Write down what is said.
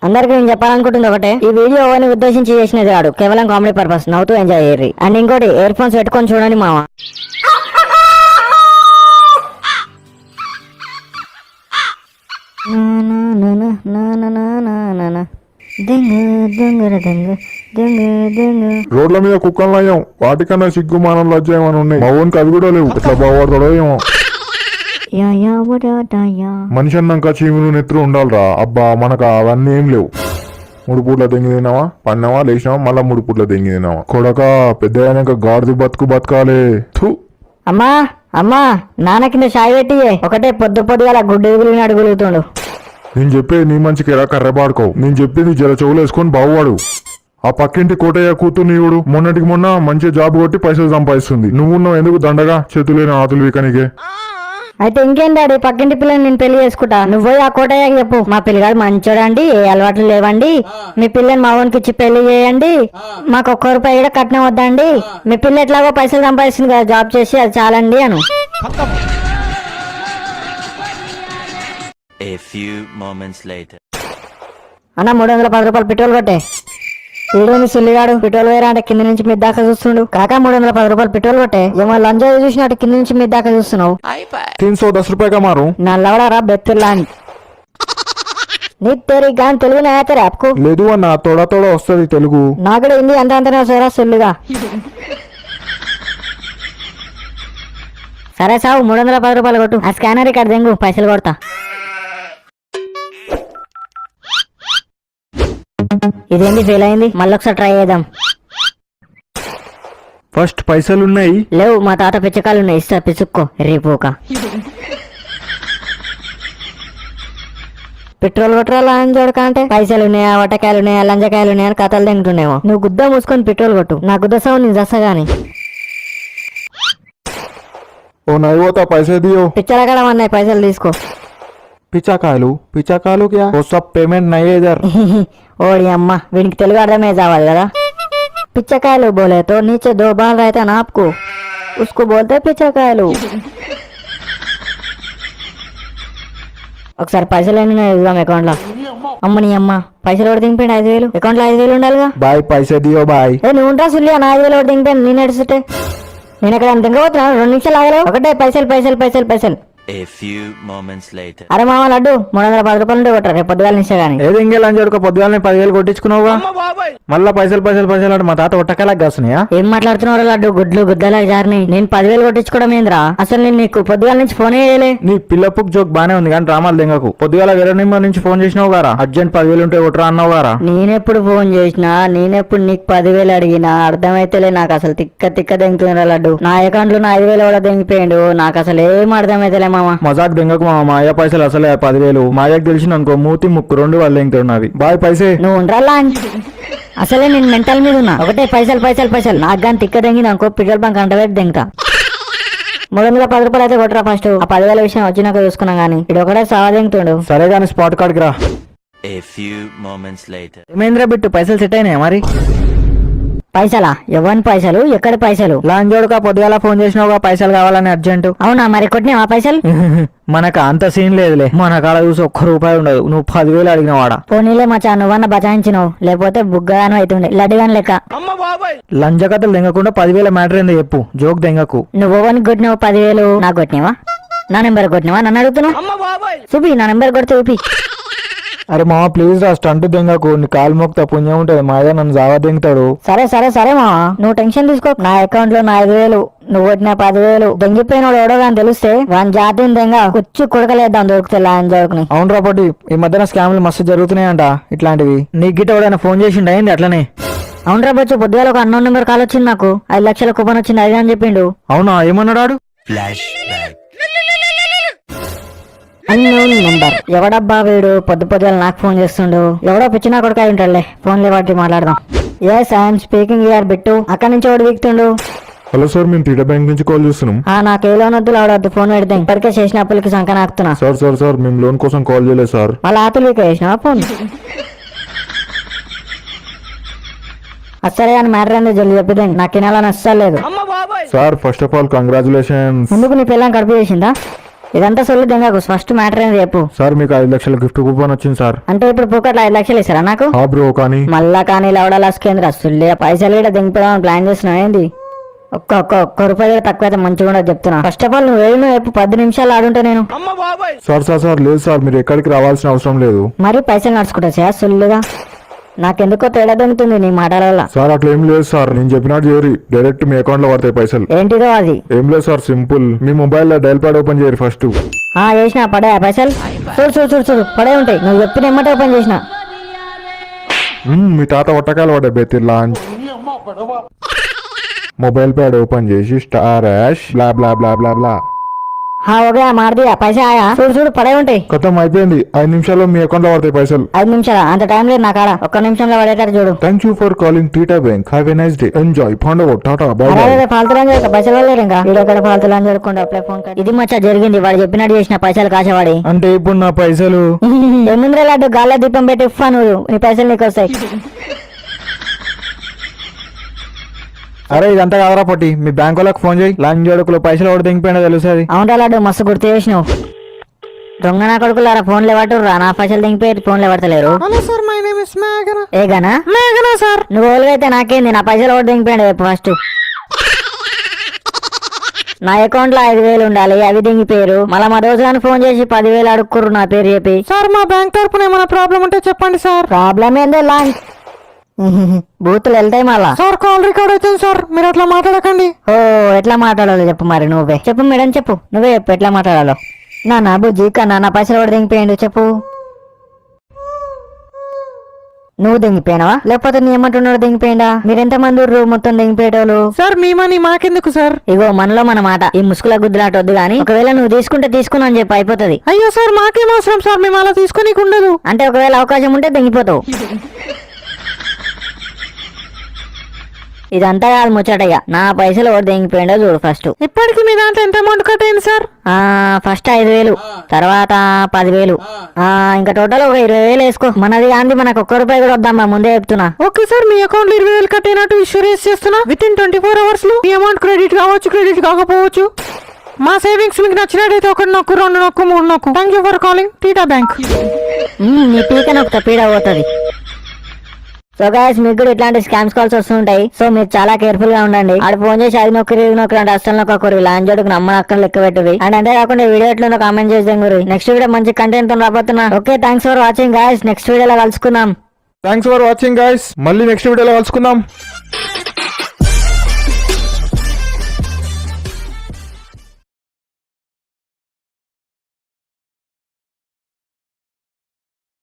అందరికి నేను చెప్పాలనుకుంటుంది ఒకటే, ఈ వీడియో ఎవరిని ఉద్దేశించి చేసినది కాదు, కేవలం కామెడీ పర్పస్, నవ్వుతూ ఎంజాయ్ చేయరు. అండ్ ఇంకోటి, ఇయర్ ఫోన్స్ పెట్టుకొని చూడండి మామ. రోడ్ల మీద కుక్కలు అయ్యాం, వాటికన్నా సిగ్గు మానం లజ్జ ఏమని ఉన్నాయి. మౌనికి అవి కూడా లేవు. ఎట్లా బాగుపడతాడో ఏమో. మనిషి అన్నాక చీములు నెత్తులు ఉండాలిరా. అబ్బా మనకు అవన్నీ ఏం లేవు. 3 పూట్ల దెంగి తిన్నావా, పన్నావా, లేచినావా, మళ్ళా 3 పూట్ల దెంగి తిన్నావా. కొడక పెద్ద అయినాక గాడిది బతకాలే. అమ్మా అమ్మా, నాన్న కింద షాయి పెట్టి ఒకటే పొద్దుగా గుడ్డు ఎగులిని అడుగులుతుండు. నేను చెప్పేది నీ మంచికి ఎలా కర్రెబాడుకో. నేను చెప్పేది జర చెవులు వేసుకొని బాగువాడు. ఆ పక్కింటి కోటయ్య కూతురు నీవుడు మొన్నటికి మొన్న మంచి జాబ్ కొట్టి పైసలు సంపాదిస్తుంది. నువ్వున్నావు ఎందుకు దండగా చేతులేని ఆతులు వీకనికే. అయితే ఇంకేం డాడీ, పక్కింటి పిల్లని నేను పెళ్లి చేసుకుంటా. నువ్వు ఆ కోటయ్యకి చెప్పు, మా పిల్లగాడు మంచోడండి, ఏ అలవాట్లు లేవండి, మీ పిల్లని మా ఊనికి ఇచ్చి పెళ్లి చేయండి, మాకు ఒక్క రూపాయి కూడా కట్నం వద్దండి, మీ పిల్ల ఎట్లాగో పైసలు సంపాదిస్తుంది కదా జాబ్ చేసి, అది చాలండి అను. అన్న 310 రూపాయలు పెట్రోల్ కొట్టే. ఈడోని సుల్లిగాడు పెట్రోల్ వేరా అంటే కింద నుంచి మీద దాకా చూస్తుండు. కాకా 310 రూపాయలు పెట్రోల్ కొట్టే. ఏమో లంజా చూసినట్టు కింద నుంచి మీద దాకా చూస్తున్నావు. 310 రూపాయగా మారు నా లవడారా బెత్తుల్లా అని. నీ తెరి గాని తెలుగు నేతరే అప్కు లేదు అన్న, తోడా వస్తుంది తెలుగు. నాకు కూడా హిందీ అంతనే వస్తారా సుల్లిగా. సరే సావు 310 రూపాయలు కొట్టు. ఆ స్కానర్ ఇక్కడ దెంగు, పైసలు కొడతా. ఇదేంటి ఫెయిల్ అయింది, మళ్ళొకసారి ట్రై చేద్దాం. ఫస్ట్ పైసలున్నాయి లేవు, మా తాత పిచ్చకాలున్నాయి, ఇస్తా పిచ్చుక్కో రేపోక. పెట్రోల్ కొట్టరా అంజోడక అంటే పైసలు ఉన్నాయా, వటకాయలు ఉన్నాయా, లంజకాయలు ఉన్నాయా అని కథలు తింటుండేమో. నువ్వు గుద్ద మూసుకొని పెట్రోల్ కొట్టు, నా గుద్ద సౌండ్ నేను చస్తగాని. ఓ నైవోతా పైసే దియో. పిచ్చలకడం అన్నాయి, పైసలు తీసుకో. పిచ్చాకాయలు క్యా? ఓ సబ్ పేమెంట్ నై ఇధర్. ఓడి అమ్మ, వీడికి తెలుగు అర్థమే చావాలి కదా. పిచ్చకాయలు బోలే తో నీచే 2 బాల్ రైతా నా ఆప్కు, ఉస్కు బోల్తే పిచ్చకాయలు. ఒకసారి పైసలు ఎన్ని ఇద్దాం అకౌంట్ లో. అమ్మని అమ్మ, పైసలు కూడా దింపండి 5,000. అకౌంట్ లో 5,000 ఉండాలిగా. బాయ్ పైసే దియో బాయ్. నువ్వు ఉంటా సుల్లియా, నా 5,000 కూడా దింపాను. నేను నడుస్తుంటే నేను ఎక్కడ దింగబోతున్నా. 2 నిమిషాలు ఆగలేవు. ఒకటే పైసలు. అరే మామ లడ్డు 310 రూపాయలు ఉంటే కొట్టరా, రేపు పొద్దుగాల నిచ్చా గానీ. ఏది ఇంకేం చూడక పొద్దుగాలని 10,000 కొట్టించుకున్నావుగా. మళ్ళా పైసలు అంటే మా తాత ఒట్టకాలకు కాస్తున్నాయా? ఏం మాట్లాడుతున్నావు లడ్డు, గుడ్లు గుద్దలాగా జారినాయి. నేను 10,000 కొట్టించుకోవడం ఏంద్రా? అసలు నేను నీకు పొద్దుగాల నుంచి ఫోన్ చేయలే. నీ పిల్లప్పుకు జోక్ బానే ఉంది కానీ డ్రామాలు దింగకు. పొద్దుగాల వేరే నెంబర్ నుంచి ఫోన్ చేసినావు గారా, అర్జెంట్ 10,000 ఉంటే కొట్టరా అన్నావు గారా. నేనెప్పుడు ఫోన్ చేసినా, నేనెప్పుడు నీకు 10,000 అడిగినా అర్థమైతేలే. నాకు అసలు తిక్క దెంగుతున్నా లడ్డు. నా అకౌంట్ లో 5,000 కూడా దెంగిపోయిండు. నాకు అసలు ఏం అర్థమైతేలే మామ. మజాక్ దెంగకు మా అయ్య పైసలు అసలే 10,000. మా అయ్యకు తెలిసిన అనుకో మూతి ముక్కు 2 వాళ్ళు దెంగుతున్నది. బాయ్ పైసే. నువ్వు ఉండరా అసలే నేను మెంటల్ మీద ఉన్నా. ఒకటే పైసలు నాకు కానీ తిక్క దెంగింది అనుకో, పెట్రోల్ బంక్ అంటవేపు దెంగతా. 310 రూపాయలు అయితే కొట్టరా ఫస్ట్. ఆ 10,000 విషయం వచ్చినాక చూసుకున్నాం గానీ ఇది ఒకటే సావా దెంగుతుండు. సరే గానీ స్పాట్ కార్డ్కి రా. ఏమేంద్ర బిట్టు, పైసలు సెట్ అయినాయా మరి? పైసలా? ఎవరి పైసలు, ఎక్కడి పైసలు? లాంజోడుక పొద్దుగాల ఫోన్ చేసినావుగా పైసలు కావాలని అర్జెంట్. అవునా, మరి కొట్టినా పైసలు? మనకు అంత సీన్ లేదులే. మన కాడ చూసి 1 రూపాయి ఉండదు. నువ్వు 10,000 అడిగినవాడా? పోనీలే మచా, నువ్వన్న బచాయించినావు, లేకపోతే బుగ్గగాను అవుతుండే లడ్డుగాని లెక్క. లంజ కథలు దెంగకుండా 10,000 మ్యాటర్ ఏందో చెప్పు, జోక్ దెంగకు. నువ్వు ఓవనికి కొట్టినావు 10,000, నాకు కొట్టినావా? నా నెంబర్ కొట్టినావా? నన్ను అడుగుతున్నావు? చూపి నా నెంబర్ కొడితే చూపి. అరే మామ ప్లీజ్ రా, స్టంట్ దెంగకు. నీ కాలు మోక్తా పుణ్యం ఉంటది. మా అయ్య నన్ను జావా దెంగుతాడు. సరే మామ, నువ్వు టెన్షన్ తీసుకో. నా అకౌంట్ లో 5,000, నువ్వు కొట్టిన 10,000. దెంగిపోయినోడు ఎవడో కానీ తెలిస్తే వాని జాతిని దెంగ కుచ్చు కొడకలేద్దాం దొరుకుతే లాన్ జోకుని. అవును రాపటి, ఈ మధ్యన స్కామ్లు మస్తు జరుగుతున్నాయంట ఇట్లాంటివి. నీ గిట్ట ఎవడైనా ఫోన్ చేసిండు అయింది అట్లనే? అవును రాబోచ్చు, పొద్దుగాల ఒక అన్నోన్ నెంబర్ కాల్ వచ్చింది నాకు. 5 లక్షల కూపన్ వచ్చింది అది అని చెప్పిండు. అవునా, ఏమన్నాడు? Unknown number. ఎవడబ్బా వీడు పొద్దుగాల నాకు ఫోన్ చేస్తుండు? ఎవడో పిచ్చినా కొడుకు అయి ఉంటాడులే. ఫోన్ లేవాటి మాట్లాడదాం. Yes I'm speaking here Bittu. అక్కడి నుంచి ఒకటి వీక్తుండు. హలో సార్, మేము టీడా బ్యాంక్ నుంచి కాల్ చేస్తున్నాం. నాకు ఏ లోన్ వద్దు లావడద్దు, ఫోన్ పెడితే ఇప్పటికే చేసిన అప్పులకి సంఖ్య నాకుతున్నా. సార్ మేము లోన్ కోసం కాల్ చేయలేదు సార్. వాళ్ళ ఆతులు వీక్ చేసినా ఫోన్. అసలే అని మ్యాటర్ అనేది జల్లి చెప్పిదే, నాకు తినాలని అస్సలు లేదు. Sir first of all congratulations. ముందుకు నీ పిల్లని కడుపు చేసిందా? ఇదంతా సొల్లు దెంగకు, ఫస్ట్ మ్యాటర్ ఏంది చెప్పు. సార్ మీకు 5 లక్షల గిఫ్ట్ కూపన్ వచ్చింది సార్. అంటే ఇప్పుడు పూకట్లో 5 లక్షలు ఇస్తారా నాకు? ఆ బ్రో కానీ మళ్ళా కానీ లవడాలస్కేంద్ర సుల్లి పైసలు కూడా దింపడం ప్లాన్ చేస్తున్నావు ఏంది? ఒక్క రూపాయి కూడా తక్కువైతే మంచిగా ఉండదు చెప్తున్నా. ఫస్ట్ ఆఫ్ ఆల్ నువ్వు ఏమి 10 నిమిషాలు ఆడుంటే నేను సార్ లేదు సార్, మీరు ఎక్కడికి రావాల్సిన అవసరం లేదు. మరి పైసలు నడుచుకుంటా సార్ సుల్లుగా. నాకెందుకో తేడా దొంగతుంది నీ మాటల. సార్ అట్లా ఏం లేదు సార్, నేను చెప్పినట్టు చేయరు, డైరెక్ట్ మీ అకౌంట్ లో పడతాయి పైసలు. ఏంటిదో అది? ఏం లేదు సార్, సింపుల్. మీ మొబైల్ లో డైల్ ప్యాడ్ ఓపెన్ చేయరు ఫస్ట్. చేసిన పడే పైసలు చూడు పడే ఉంటాయి. నువ్వు చెప్పిన ఎమ్మటే ఓపెన్ చేసిన. మీ తాత ఒట్టకాయలు పడ్డాయి బెతిర్లా. మొబైల్ ప్యాడ్ ఓపెన్ చేసి స్టార్ హ్యాష్ బ్లా బ్లా బ్లా బ్లా బ్లా. ఓకే మారదియా పైసా ఆయా. చూడు పడే ఉంటాయి. ఖతం అయిపోయింది. 5 నిమిషాల్లో మీ అకౌంట్ లో పడతాయి పైసలు. 5 నిమిషాలా? అంత టైం లేదు నా కాడ. 1 నిమిషంలో పడేటారు చూడు. Thank you for calling theta bank. Have a nice day. Enjoy. పండుగ టాటా బై బై. అరే ఫాల్తులని చదువుక పైసలు వెళ్ళారు ఇంకా. వీడియో కూడా ఫాల్తులని చదువుకుంటా అప్లై ఫోన్. ఇది మచ్చా జరిగింది. వాడు చెప్పినట్టు చేసిన పైసలు కాసేవాడి. అంటే ఇప్పుడు నా పైసలు ఎనిమిది లడ్డు గాల్లో దీపం పెట్టి ఇఫ్ఫా నువ్వు. నీ పైసలు నీకు వస్తాయి. అరే ఇదంతా కాదరా పొట్టి, మీ బ్యాంక్ వాళ్ళకి ఫోన్ చేయి. లంచ్ జడుకులో పైసలు ఒకటి దింగిపోయినా తెలుస్తుంది. అవునా లడ్డు, మస్తు గుర్తు చేసినావు. దొంగ నా కొడుకులారా ఫోన్లు పట్టురా. నా పైసలు దింగిపోయి ఫోన్లు పడతలేరు. ఏగానా సార్? నువ్వు ఓలుగైతే నాకేంది, నా పైసలు ఒకటి దింగిపోయాడు ఫస్ట్. నా అకౌంట్ లో 5,000 ఉండాలి, అవి దింగిపోయారు. మళ్ళీ మా రోజు కానీ ఫోన్ చేసి 10,000 అడుక్కుర్రు నా పేరు చెప్పి. సార్ మా బ్యాంక్ తరపున ఏమైనా ప్రాబ్లం ఉంటే చెప్పండి సార్. ప్రాబ్లం ఏందో లాంచ్ బూతులు వెళ్తాయి మళ్ళా. సార్ కాల్ రికార్డ్ అవుతుంది సార్, మీరు అట్లా మాట్లాడకండి. ఎట్లా మాట్లాడాలో చెప్పు. మరి నువ్వే చెప్పు మేడం, చెప్పు నువ్వే చెప్పు ఎట్లా మాట్లాడాలో. నా బుజ్జి కన్నా నా పైసలు కూడా దింగిపోయిండు చెప్పు. నువ్వు దింగిపోయినావా లేకపోతే నీ ఏమంటున్నాడు దింగిపోయిందా? మీరెంత మంది ఉర్రు మొత్తం దింగిపోయేటోళ్ళు? సార్ మీ మనీ మాకెందుకు సార్? ఇగో మనలో మన మాట, ఈ ముసుగుల గుద్దులాటొద్దు గానీ ఒకవేళ నువ్వు తీసుకుంటే తీసుకున్నా అని చెప్పి అయిపోతుంది. అయ్యో సార్ మాకేం అవసరం సార్, మేము అలా తీసుకోనీకి ఉండదు. అంటే ఒకవేళ అవకాశం ఉంటే దింగిపోతావు. ఇదంతా కాదు ముచ్చటయ్యా. నా పైసలు ఒకటి దింగిపోయిండో చూడు ఫస్ట్. ఇప్పటికి మీ దాంట్లో ఎంత అమౌంట్ కట్ అయింది సార్? ఫస్ట్ 5,000, తర్వాత 10,000, ఇంకా టోటల్ ఒక 20,000 వేసుకో. మనది గాంధీ మనకు 1 రూపాయి కూడా వద్దామా, ముందే చెప్తున్నా. ఓకే సార్, మీ అకౌంట్ లో 20,000 కట్ అయినట్టు ఇన్సూరెన్స్ చేస్తున్నా. విత్ ఇన్ 24 hours లో ఈ అమౌంట్ క్రెడిట్ కావచ్చు, క్రెడిట్ కాకపోవచ్చు. మా సేవింగ్స్ మీకు నచ్చినట్టయితే 1 నొక్కు, 2 నొక్కు, 3 నొక్కు. Thank you for calling theta bank. నీ పీకన ఒక పీడ పోతుంది. సో గైస్, మీకు కూడా ఇట్లాంటి స్కామ్స్ కాల్స్ వస్తుంటాయి. సో మీరు చాలా కేర్ఫుల్ గా ఉండండి. ఆడు ఫోన్ చేసి 5 నొక్కరు 2 నొక్కరు అంటే అస్సలు నొక్కరు. లాంజోడుకు నమ్మనక్కని లెక్క పెట్టుది. అండ్ అంతేకాకుండా వీడియో ఎట్లా కామెంట్ చేద్దాం గురి. నెక్స్ట్ వీడియో మంచి కంటెంట్ తో రాబోతున్నా. Okay, thanks for watching guys. Next వీడియోలో కలుసుకుందాం. Thanks for watching guys. మళ్ళీ నెక్స్ట్ వీడియోలో కలుసుకుందాం.